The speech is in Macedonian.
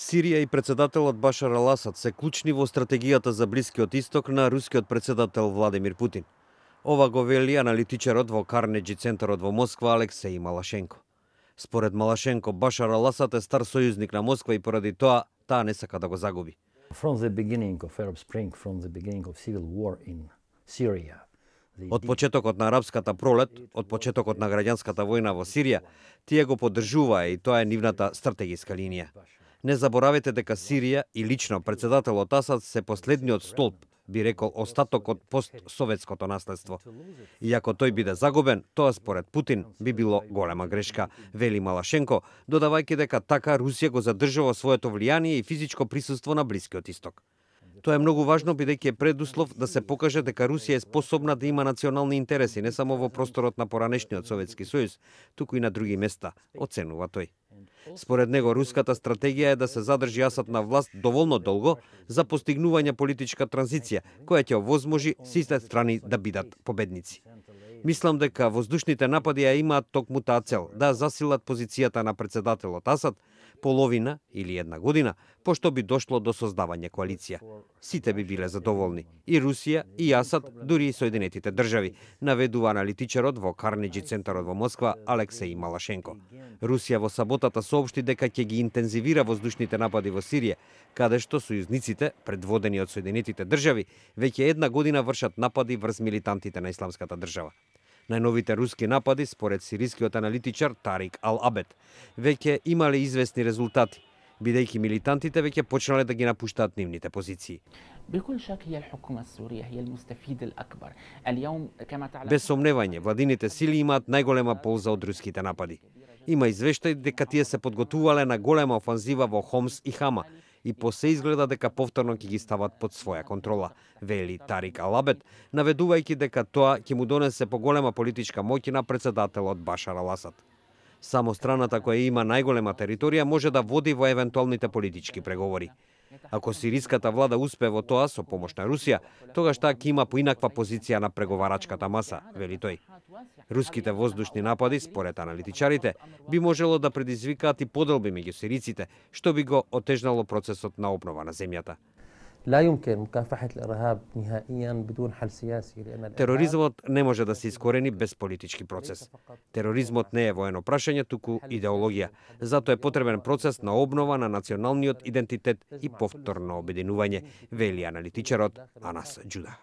Сирија и председателот Башар ал-Асад се клучни во стратегијата за Блискиот Исток на рускиот председател Владимир Путин. Ова го вели аналитичарот во Карнеджи центарот во Москва Алексеј Малашенко. Според Малашенко, Башар ал-Асад е стар сојузник на Москва и поради тоа таа не сака да го загуби. Од почетокот на арапската пролет, од почетокот на граѓанската војна во Сирија, тие го поддржуваа и тоа е нивната стратегиска линија. Не заборавете дека Сирија и лично председателот Асад се последниот столб, би рекол остаток од постсоветското наследство. И ако тој биде загубен, тоа според Путин би било голема грешка, вели Малашенко, додавајќи дека така Русија го задржува своето влијание и физичко присуство на Блискиот Исток. Тоа е многу важно бидејќи е предуслов да се покаже дека Русија е способна да има национални интереси не само во просторот на поранешниот Советски сојуз, туку и на други места, оценува тој. Според него, руската стратегија е да се задржи Асад на власт доволно долго за постигнување политичка транзиција, која ќе овозможи сите страни да бидат победници. Мислам дека воздушните напади ја имаат токму таа цел, да засилат позицијата на председателот Асад половина или една година, пошто би дошло до создавање коалиција. Сите би биле задоволни, и Русија, и Асад, дури и Соединетите држави, наведува аналитичарот во Карнеджи центарот во Москва Алексеј Малашенко. Русија во саботата соопшти дека ќе ги интензивира воздушните напади во Сирија, каде што сојузниците, предводени од Соединетите држави, веќе една година вршат напади врз милитантите на Исламската држава. Најновите руски напади, според сирискиот аналитичар Тарик Ал-Абед, веќе имале известни резултати, бидејќи милитантите веќе почнале да ги напуштаат нивните позиции. Без сомневање, владините сили имаат најголема полза од руските напади. Има извештај дека тие се подготвувале на голема офанзива во Хомс и Хама, и по се изгледа дека повторно ќе ги стават под своја контрола, вели Тарик Ал-Абед, наведувајќи дека тоа ќе му донесе поголема политичка моќ на председателот Башар ал-Асад. Само страната која има најголема територија може да води во евентуалните политички преговори. Ако сириската влада успее во тоа со помош на Русија, тогаш таа ќе има поинаква позиција на преговарачката маса, вели тој. Руските воздушни напади, според аналитичарите, би можело да предизвикаат и поделби меѓу сириците, што би го отежнало процесот на обнова на земјата. Тероризмот не може да се искорени без политички процес. Тероризмот не е воено прашање, туку идеологија. Зато е потребен процес на обнова на националниот идентитет и повторно обединување, вели аналитичарот Анас Џуда.